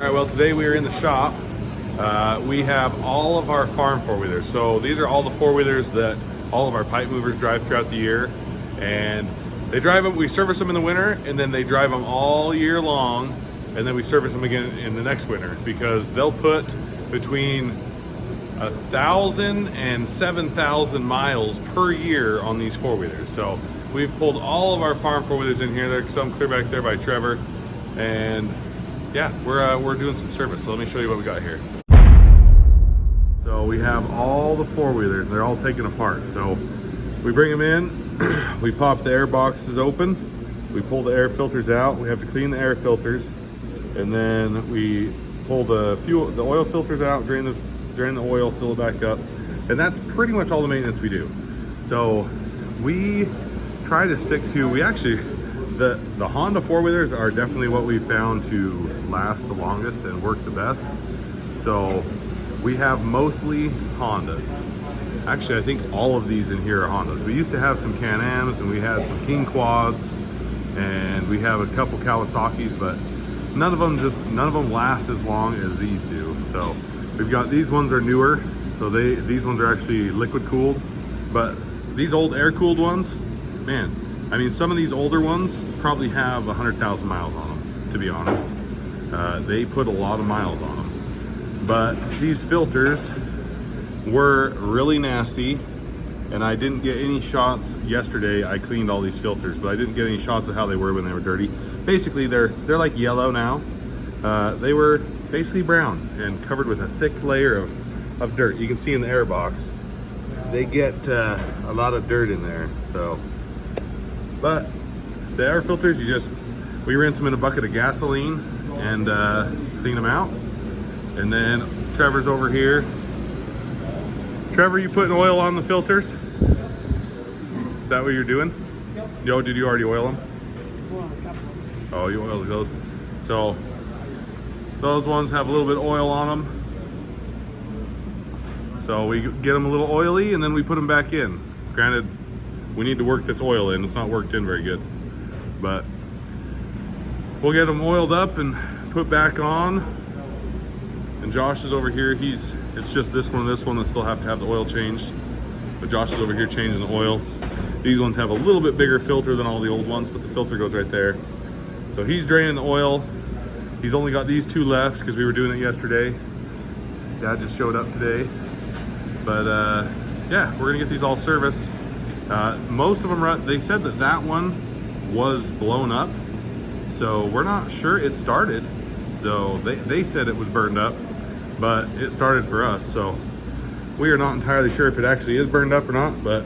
All right, well, today we are in the shop. We have all of our farm four-wheelers. So these are all the four-wheelers that all of our pipe movers drive throughout the year. And they drive them, we service them in the winter, and then they drive them all year long. And then we service them again in the next winter because they'll put between 1,000 and 7,000 miles per year on these four-wheelers. So we've pulled all of our farm four-wheelers in here. There's some clear back there by Trevor. And yeah, we're doing some service. So let me show you what we got here. So we have all the four-wheelers. They're all taken apart. So we bring them in, we pop the air boxes open, we pull the air filters out. We have to clean the air filters, and then we pull the oil filters out, drain the oil, fill it back up, and that's pretty much all the maintenance we do. So we try to stick to, the Honda four-wheelers are definitely what we found to last the longest and work the best. So we have mostly Hondas. Actually, I think all of these in here are Hondas. We used to have some Can-Ams, and we had some King Quads, and we have a couple Kawasaki's, but none of them last as long as these do. So we've got, these ones are newer, so these ones are actually liquid cooled, but these old air cooled ones, man, I mean, some of these older ones probably have 100,000 miles on them, to be honest. They put a lot of miles on them. But these filters were really nasty, and I didn't get any shots yesterday. I cleaned all these filters, but I didn't get any shots of how they were when they were dirty. Basically, they're like yellow now. They were basically brown and covered with a thick layer of dirt. You can see in the air box, they get a lot of dirt in there. So. But the air filters, we rinse them in a bucket of gasoline and clean them out. And then Trevor's over here. Trevor, you putting oil on the filters? Is that what you're doing? Yep. Yo, did you already oil them? Well, a couple. Oh, you oiled those. So those ones have a little bit of oil on them. So we get them a little oily and then we put them back in. Granted, we need to work this oil in. It's not worked in very good, but we'll get them oiled up and put back on. And Josh is over here. It's just this one that still have to have the oil changed. But Josh is over here changing the oil. These ones have a little bit bigger filter than all the old ones, but the filter goes right there. So he's draining the oil. He's only got these two left because we were doing it yesterday. Dad just showed up today. But yeah, we're gonna get these all serviced. Most of them, they said that one was blown up, so we're not sure it started. So they said it was burned up, but it started for us. So we are not entirely sure if it actually is burned up or not, but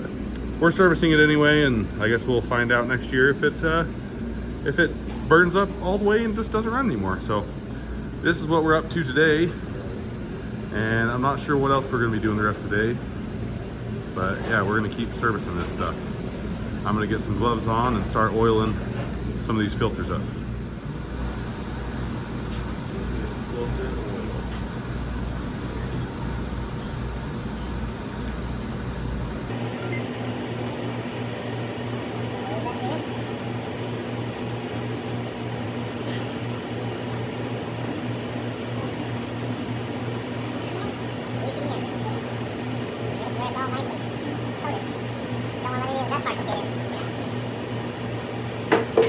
we're servicing it anyway, and I guess we'll find out next year if it burns up all the way and just doesn't run anymore. So this is what we're up to today, and I'm not sure what else we're gonna be doing the rest of the day. But yeah, we're gonna keep servicing this stuff. I'm gonna get some gloves on and start oiling some of these filters up.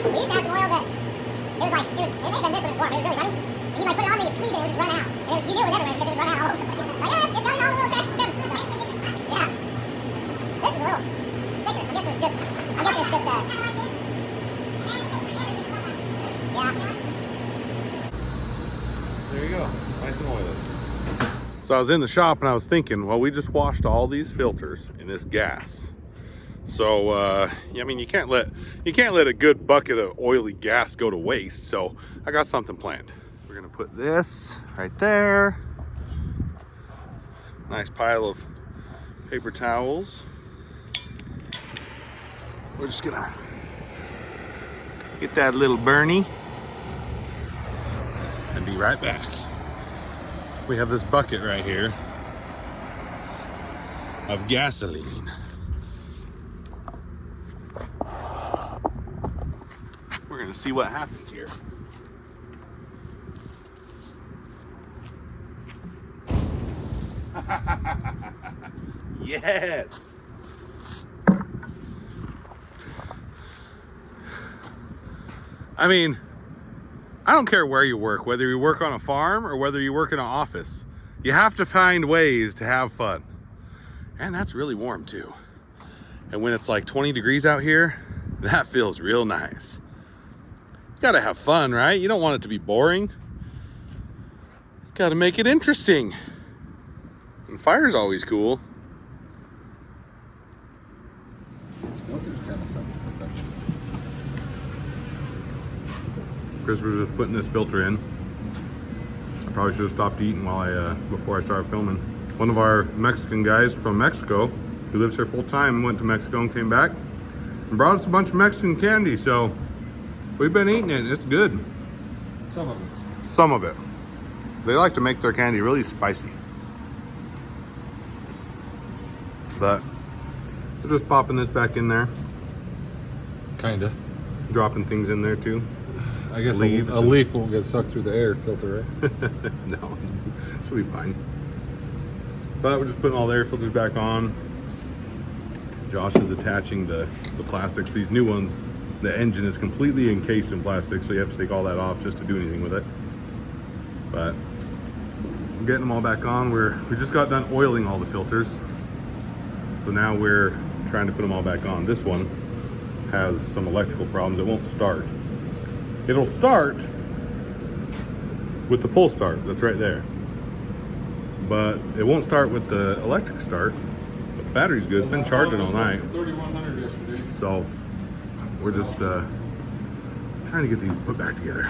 We used to have some oil that it may have been this when it's warm, but it was really runny. And you like put it on there, you squeeze it, it would just run out. And you knew it was everywhere because it would run out all over the place. Like, it's done all the little cracks and crevices. So, yeah. This is a little thicker. I guess it's just, yeah. There you go, nice and oily. So I was in the shop and I was thinking, well, we just washed all these filters in this gas. So I mean, you can't let a good bucket of oily gas go to waste. So I got something planned. We're gonna put this right there. Nice pile of paper towels. We're just gonna get that little Bernie and be right back. We have this bucket right here of gasoline. We're gonna see what happens here. Yes. I mean, I don't care where you work, whether you work on a farm or whether you work in an office. You have to find ways to have fun. And that's really warm too. And when it's like 20 degrees out here, that feels real nice. You gotta have fun, right? You don't want it to be boring. Gotta make it interesting. And fire's always cool. This filter's kind of something. Chris was just putting this filter in. I probably should have stopped eating while before I started filming. One of our Mexican guys from Mexico, who lives here full time, went to Mexico and came back and brought us a bunch of Mexican candy. So we've been eating it. It's good. Some of it. Some of it. They like to make their candy really spicy. But we're just popping this back in there, Kinda. dropping things in there too. I guess a Leaves and- leaf won't get sucked through the air filter, right? No, she'll be fine. But we're just putting all the air filters back on. Josh is attaching the plastics. These new ones, the engine is completely encased in plastic, so you have to take all that off just to do anything with it. But we're getting them all back on. We just got done oiling all the filters. So now we're trying to put them all back on. This one has some electrical problems. It won't start. It'll start with the pull start that's right there, but it won't start with the electric start. The battery's good. It's been charging all night. 3100 yesterday. So we're just trying to get these put back together.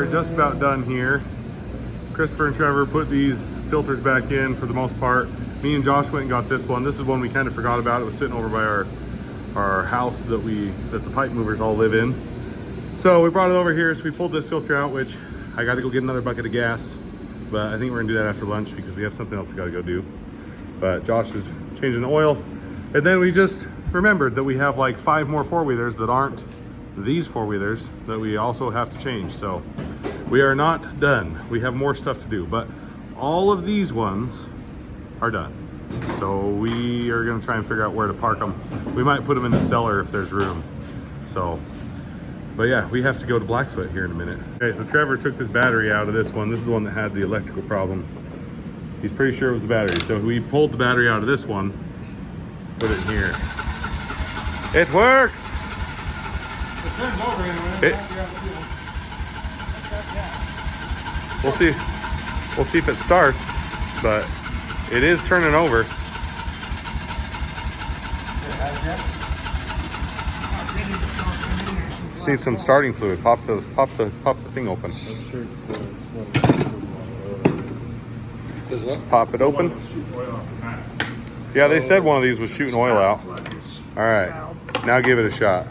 Just about done here. Christopher and Trevor put these filters back in for the most part. Me and Josh went and got this one. This is one we kind of forgot about. It was sitting over by our house that the pipe movers all live in. So we brought it over here. So we pulled this filter out, which I got to go get another bucket of gas, but I think we're gonna do that after lunch because we have something else we got to go do. But Josh is changing the oil, and then we just remembered that we have like 5 more 4-wheelers that aren't these 4-wheelers that we also have to change. So we are not done. We have more stuff to do, but all of these ones are done. So we are gonna try and figure out where to park them. We might put them in the cellar if there's room. So, but yeah, we have to go to Blackfoot here in a minute. Okay, so Trevor took this battery out of this one. This is the one that had the electrical problem. He's pretty sure it was the battery. So we pulled the battery out of this one, put it in here. It works! It turns over anyway. We'll see if it starts, but it is turning over. Just need some starting fluid. Pop the thing open. I'm sure it's does what? Pop it open. Yeah, they said one of these was shooting oil out. All right, now give it a shot.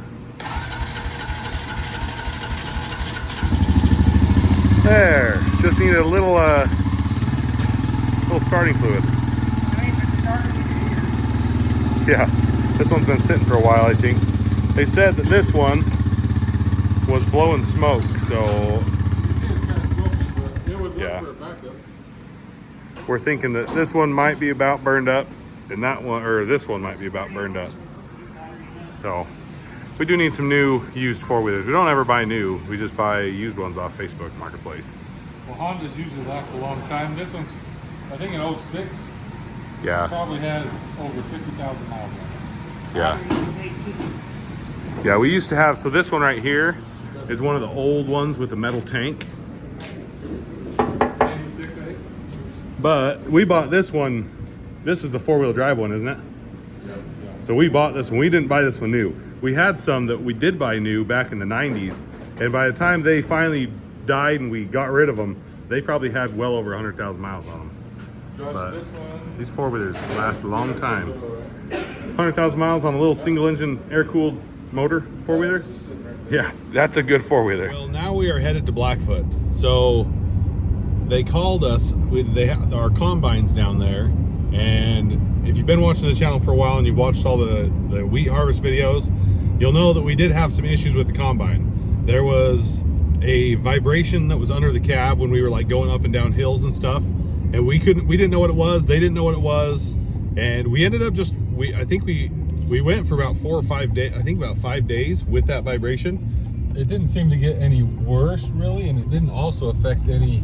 There, just needed a little starting fluid. Yeah, this one's been sitting for a while, I think. They said that this one was blowing smoke, so yeah. We're thinking that this one might be about burned up, and that one, or this one might be about burned up. So we do need some new used 4-wheelers. We don't ever buy new. We just buy used ones off Facebook Marketplace. Well, Hondas usually last a long time. This one's, I think, an 06. Yeah. Probably has over 50,000 miles on it. Yeah. Yeah, we used to have, so this one right here is one of the old ones with the metal tank. 96, I think. But we bought this one. This is the 4-wheel drive one, isn't it? Yeah. So we bought this one. We didn't buy this one new. We had some that we did buy new back in the 90s. And by the time they finally died and we got rid of them, they probably had well over 100,000 miles on them. Josh, But this one. these four-wheelers last a long time. 100,000 miles on a little single-engine air-cooled motor four-wheeler. Yeah, that's a good four-wheeler. Well, now we are headed to Blackfoot. So they called us. They have our combines down there, and if you've been watching the channel for a while and you've watched all the wheat harvest videos, you'll know that we did have some issues with the combine. There was a vibration that was under the cab when we were like going up and down hills and stuff, and we didn't know what it was. They didn't know what it was, and we ended up I think we went for about 4 or 5 days. I think about 5 days with that vibration. It didn't seem to get any worse, really, and it didn't also affect any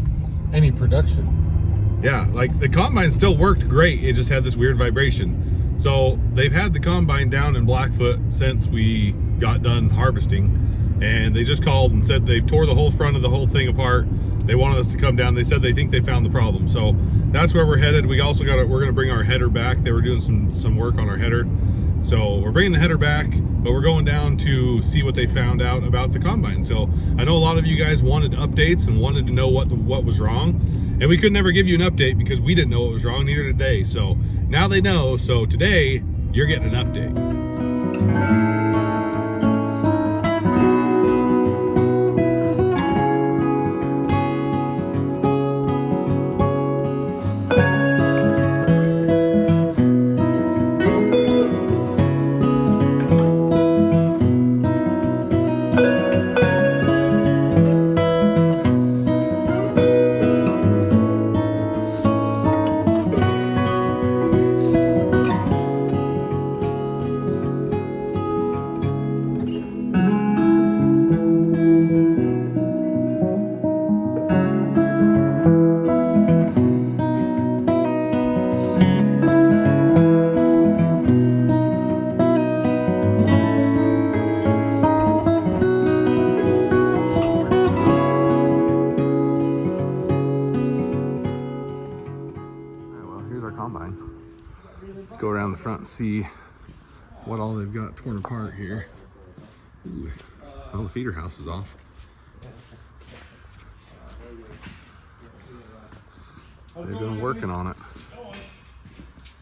production. Yeah, like the combine still worked great. It just had this weird vibration. So they've had the combine down in Blackfoot since we got done harvesting, and they just called and said they tore the whole front of the whole thing apart. They wanted us to come down. They said they think they found the problem. So that's where we're headed. We also we're going to bring our header back. They were doing some work on our header. So we're bringing the header back, but we're going down to see what they found out about the combine. So I know a lot of you guys wanted updates and wanted to know what was wrong, and we could never give you an update because we didn't know what was wrong, neither did they. So now they know. So today you're getting an update. Combine. Let's go around the front and see what all they've got torn apart here. Ooh. Oh, the feeder house is off. They've been working on it.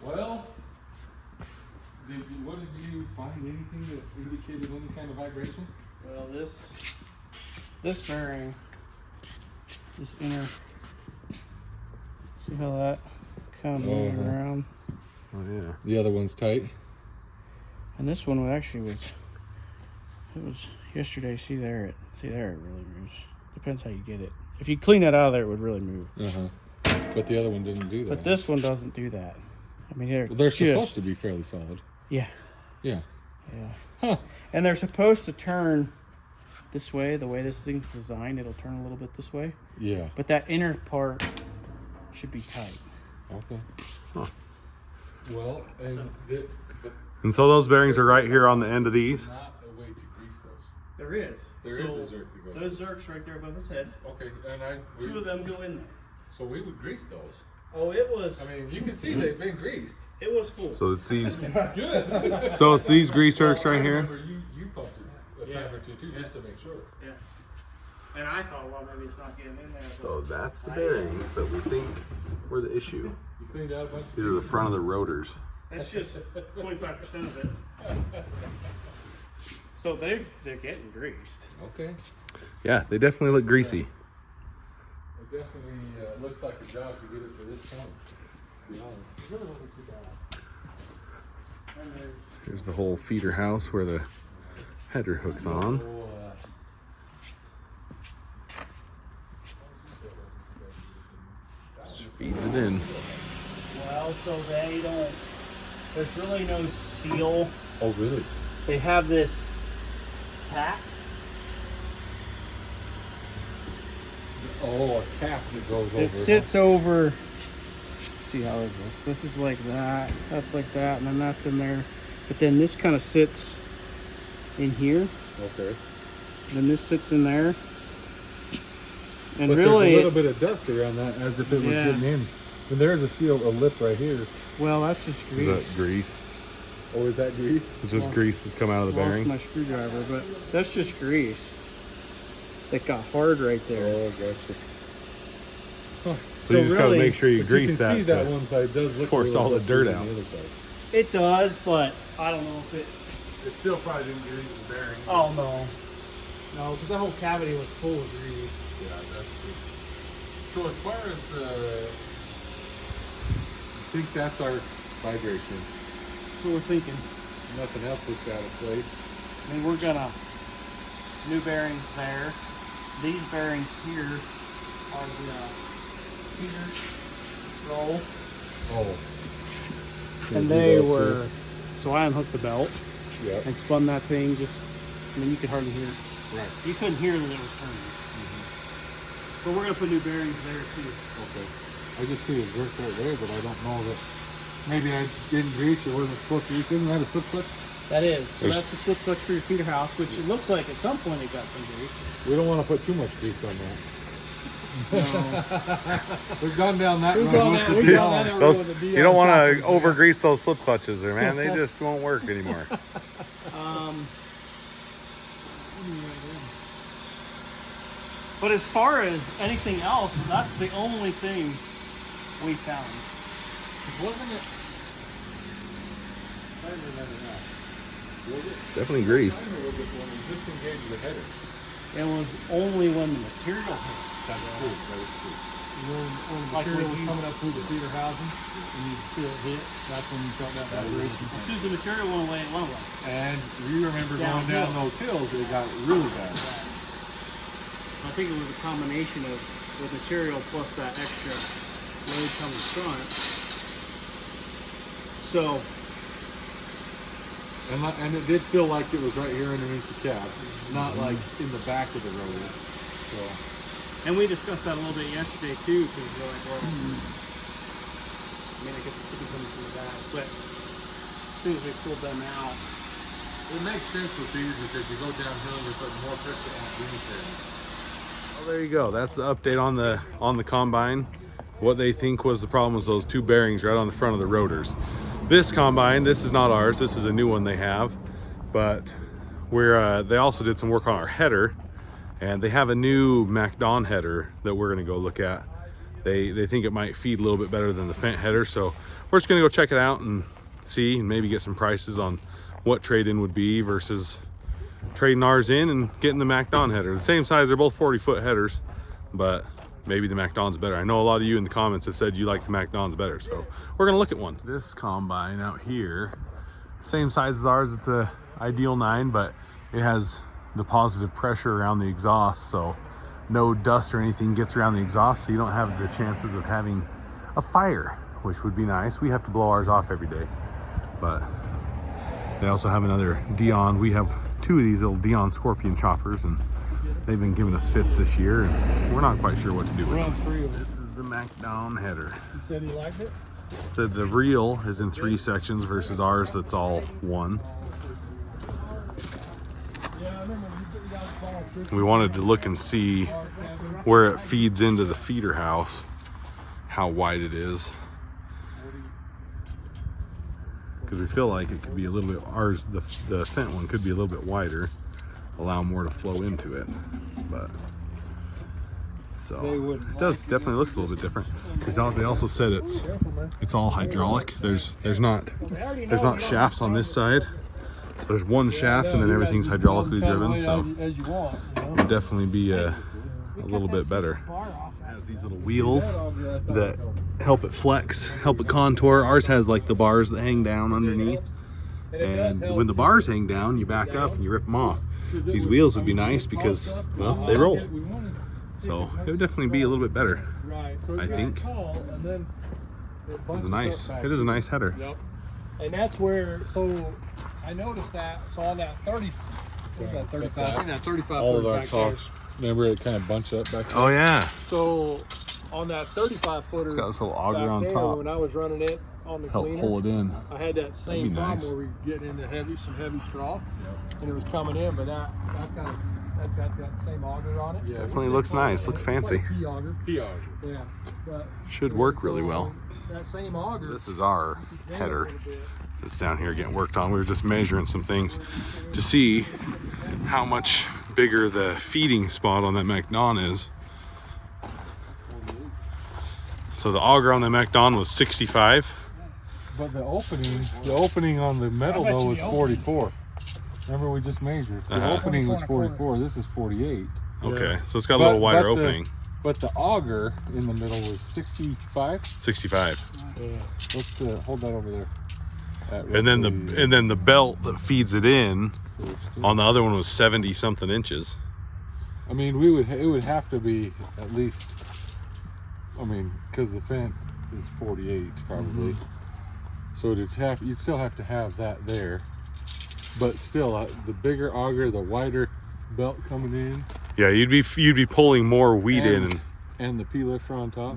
Well, what did you find? Anything that indicated any kind of vibration? Well, this bearing, this inner, see how that kind of moves around? Oh yeah. The other one's tight. And this one it was yesterday. See there, it really moves. Depends how you get it. If you clean that out of there, it would really move. But the other one didn't do that. But this one doesn't do that. I mean, they're supposed to be fairly solid. Yeah. Yeah. Yeah. Huh. And they're supposed to turn this way. The way this thing's designed, it'll turn a little bit this way. Yeah. But that inner part should be tight. Okay. Huh. Well, And so those bearings are right here on the end of these. not a way to grease those. There is. There is a zerk that goes. Those zerks right there above his head. Okay, and Two of them go in there. So we would grease those. Oh, it was. I mean, you can see they've been greased. It was full. So it's these. Good. So it's these grease zerks right here. You pumped it a time or two too, just to make sure. Yeah. And I thought, well, maybe it's not getting in there. So that's the bearings that we think were the issue. You cleaned out a bunch. These are the front of the rotors. That's just 25% of it. So they're getting greased. Okay. Yeah, they definitely look greasy. It definitely looks like a job to get it to this point. To be honest. Here's the whole feeder house where the header hooks on. Just feeds it in. Well, so they don't. There's really no seal. Oh, really? They have this tack. Oh, a cap that goes over. It sits over. Let's see, how is this? This is like that. That's like that, and then that's in there. But then this kind of sits in here. Okay. And then this sits in there. And But really, there's a little bit of dust around that, as if it was Yeah. getting in. And there's a seal, a lip right here. well, that's just grease. Is that grease? Oh, is that grease? It's just grease that's come out of the Lost bearing. my screwdriver, but that's just grease that got hard right there. Oh, gotcha. So you just got to really, make sure you But grease you can see that. that one side does look force a little all the dusty dirt than out. the other side. it does, but I don't know if it. It still probably didn't get into the bearing. Oh no, no, because the whole cavity was full of grease. Yeah, that's true. So as far as the, I think that's our vibration. So we're thinking. Nothing else looks out of place. I mean, we're gonna new bearings there. These bearings here are the feeder roll, Oh. and they were. So I unhooked the belt Yeah. and spun that thing. Just, I mean, you could hardly hear it. Right. You couldn't hear that it was turning. But we're gonna put new bearings there too. Okay. I just see a jerk right there, but I don't know that. Maybe I didn't grease or wasn't supposed to grease. Isn't that a slip clutch? That is. So There's- that's the slip clutch for your feeder house, which it looks like at some point it got some grease. We don't want to put too much grease on that. No. We've gone down that We've road. gone with that- the we've gone Dion. that road. Those, with the you don't want Dion to sockets, over grease those slip clutches there, man. They just won't work anymore. But as far as anything else, that's the only thing we found. 'Cause wasn't it? I don't remember now. Was it? It's definitely greased. Or was it when we just engaged the header? It was only when the material hit. That's true. That is true. When the Like material when was you- coming up through the feeder housing and you feel it hit, that's when you felt that vibration. As soon as the material went away, it went away. And we remember going Downhill. down those hills, it got really bad. I think it was a combination of the material plus that extra load coming front. So, And it did feel like it was right here underneath the cab, not like in the back of the road. So and we discussed that a little bit yesterday too, because we're like, well, I mean, I guess it could be coming from the back, but as soon as we pulled them out, it makes sense with these because you go downhill and you're putting more pressure on these bearings. Well, there you go. That's the update on the combine. What they think was the problem was those two bearings right on the front of the rotors. This combine, this is not ours. This is a new one they have, but they also did some work on our header, and they have a new MacDon header that we're going to go look at. They think it might feed a little bit better than the Fendt header, so we're just going to go check it out and see, and maybe get some prices on what trade-in would be versus trading ours in and getting the MacDon header. The same size, they're both 40-foot headers, but maybe the MacDon's better. I know a lot of you in the comments have said you like the MacDon's better, so we're gonna look at one. This combine out here, same size as ours. It's a Ideal 9, but it has the positive pressure around the exhaust, so no dust or anything gets around the exhaust, so you don't have the chances of having a fire, which would be nice. We have to blow ours off every day, but they also have another Dion. We have two of these little Dion Scorpion choppers, and they've been giving us fits this year, and we're not quite sure what to do with Run them. 3 of them. This is the MacDon header. You said he liked it? It said the reel is in 3 sections versus ours that's all 1. Yeah, I remember you guys called. We wanted to look and see where it feeds into the feeder house, how wide it is. Because we feel like it could be a little bit, the Fendt one could be a little bit wider, allow more to flow into it, but so it does definitely looks a little bit different. They also said it's all hydraulic. There's not shafts on this side. So there's one shaft and then everything's hydraulically driven, so As you want, you know? it would definitely be a little bit better. It has these little wheels that help it flex, help it contour. Ours has like the bars that hang down underneath, and when the bars hang down, you back up and you rip them off. These wheels would be nice because, well, they roll, so it would definitely be a little bit better. Right. So I it gets think. tall, and then It is a nice header. Yep. And that's where, so I noticed that, so on that 30, what's that 35? I think that 35 All of footer our back there. talks. Remember it kind of bunched up back there? Oh yeah, So on that 35 footer, it's got this little auger back on there, top. when I was running it on the Help cleaner, pull it in. I had that same be problem nice. where we get into some heavy straw, and it was coming in, but that's got that same auger on it. Yeah. Definitely looks nice. Looks fancy. It's like a P auger. PR. Yeah. But Should work really well. that same auger. This is our header that's down here getting worked on. We were just measuring some things to see how much bigger the feeding spot on that MacDon is. So the auger on the MacDon was 65. But the opening on the metal though was 44. Remember we just measured. The opening was 44. This is 48. Okay, so it's got a little wider opening. But the auger in the middle was 65. 65. Let's hold that over there. And then the belt that feeds it in on the other one was 70 something inches. I mean, it would have to be at least. I mean, because the Fendt is 48 probably. So you'd still have to have that there. But still, the bigger auger, the wider belt coming in. Yeah, you'd be pulling more wheat in. And the P-lifter on top.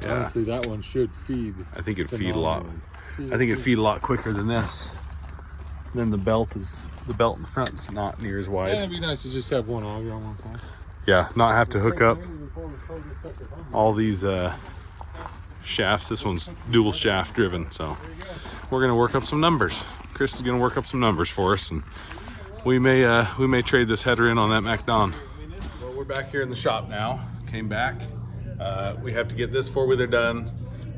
Yeah. Honestly, that one should feed. I think it'd feed a lot. I think it'd feed a lot quicker than this. Then the belt in the front's not near as wide. Yeah, it'd be nice to just have one auger on one side. Yeah, not have to hook up all these shafts. This one's dual shaft driven, so we're gonna work up some numbers. Chris is gonna work up some numbers for us, and we may trade this header in on that MacDon. Well, we're back here in the shop now. Came back. We have to get this four-wheeler done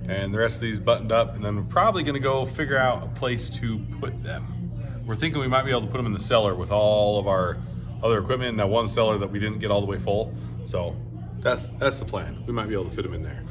and the rest of these buttoned up, and then we're probably gonna go figure out a place to put them. We're thinking we might be able to put them in the cellar with all of our other equipment in that one cellar that we didn't get all the way full. So that's the plan. We might be able to fit them in there.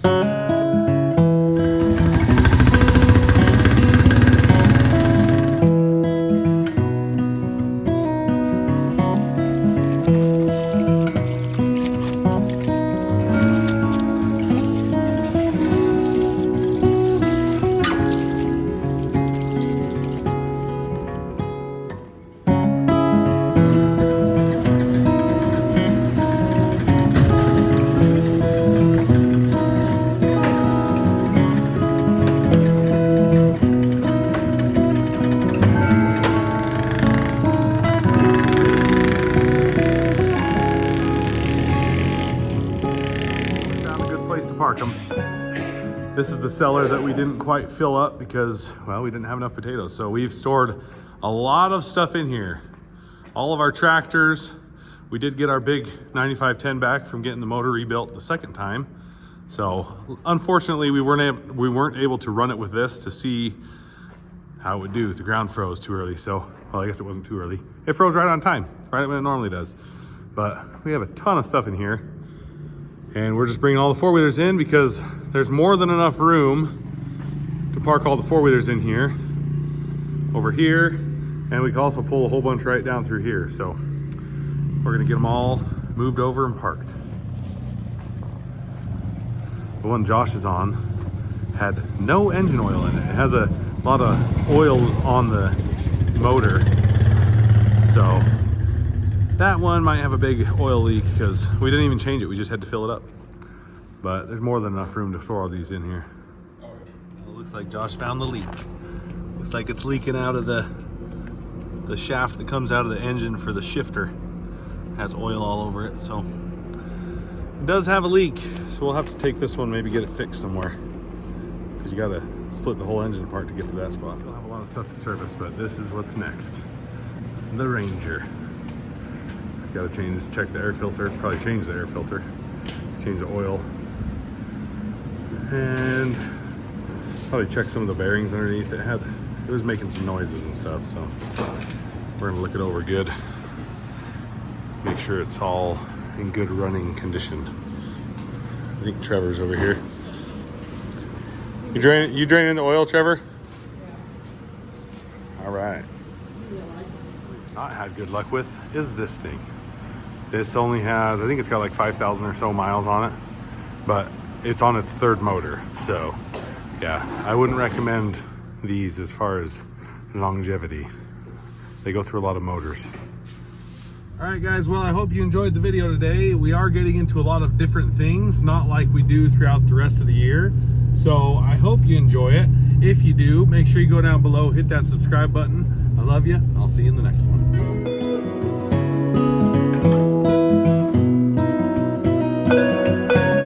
Park them. This is the cellar that we didn't quite fill up because, well, we didn't have enough potatoes. So we've stored a lot of stuff in here. All of our tractors. We did get our big 9510 back from getting the motor rebuilt the second time. So unfortunately, we weren't able to run it with this to see how it would do. The ground froze too early. So, well, I guess it wasn't too early. It froze right on time, right when it normally does. But we have a ton of stuff in here. And we're just bringing all the four-wheelers in because there's more than enough room to park all the four-wheelers in here, over here, and we can also pull a whole bunch right down through here. So we're gonna get them all moved over and parked. The one Josh is on had no engine oil in it. It has a lot of oil on the motor. So that one might have a big oil leak because we didn't even change it. We just had to fill it up. But there's more than enough room to store all these in here. Well, it looks like Josh found the leak. Looks like it's leaking out of the shaft that comes out of the engine for the shifter. It has oil all over it, so it does have a leak. So we'll have to take this one, maybe get it fixed somewhere, because you gotta split the whole engine apart to get to that spot. Still have a lot of stuff to service, but this is what's next. The Ranger. Got to check the air filter, probably change the air filter, change the oil, and probably check some of the bearings underneath. It was making some noises and stuff, so we're gonna look it over good, make sure it's all in good running condition. I think Trevor's over here. You draining the oil, Trevor? All right. Not had good luck with is this thing. This only has, I think it's got like 5,000 or so miles on it, but it's on its third motor. So yeah, I wouldn't recommend these as far as longevity. They go through a lot of motors. All right, guys, well, I hope you enjoyed the video today. We are getting into a lot of different things, not like we do throughout the rest of the year. So I hope you enjoy it. If you do, make sure you go down below, hit that subscribe button. I love you. I'll see you in the next one.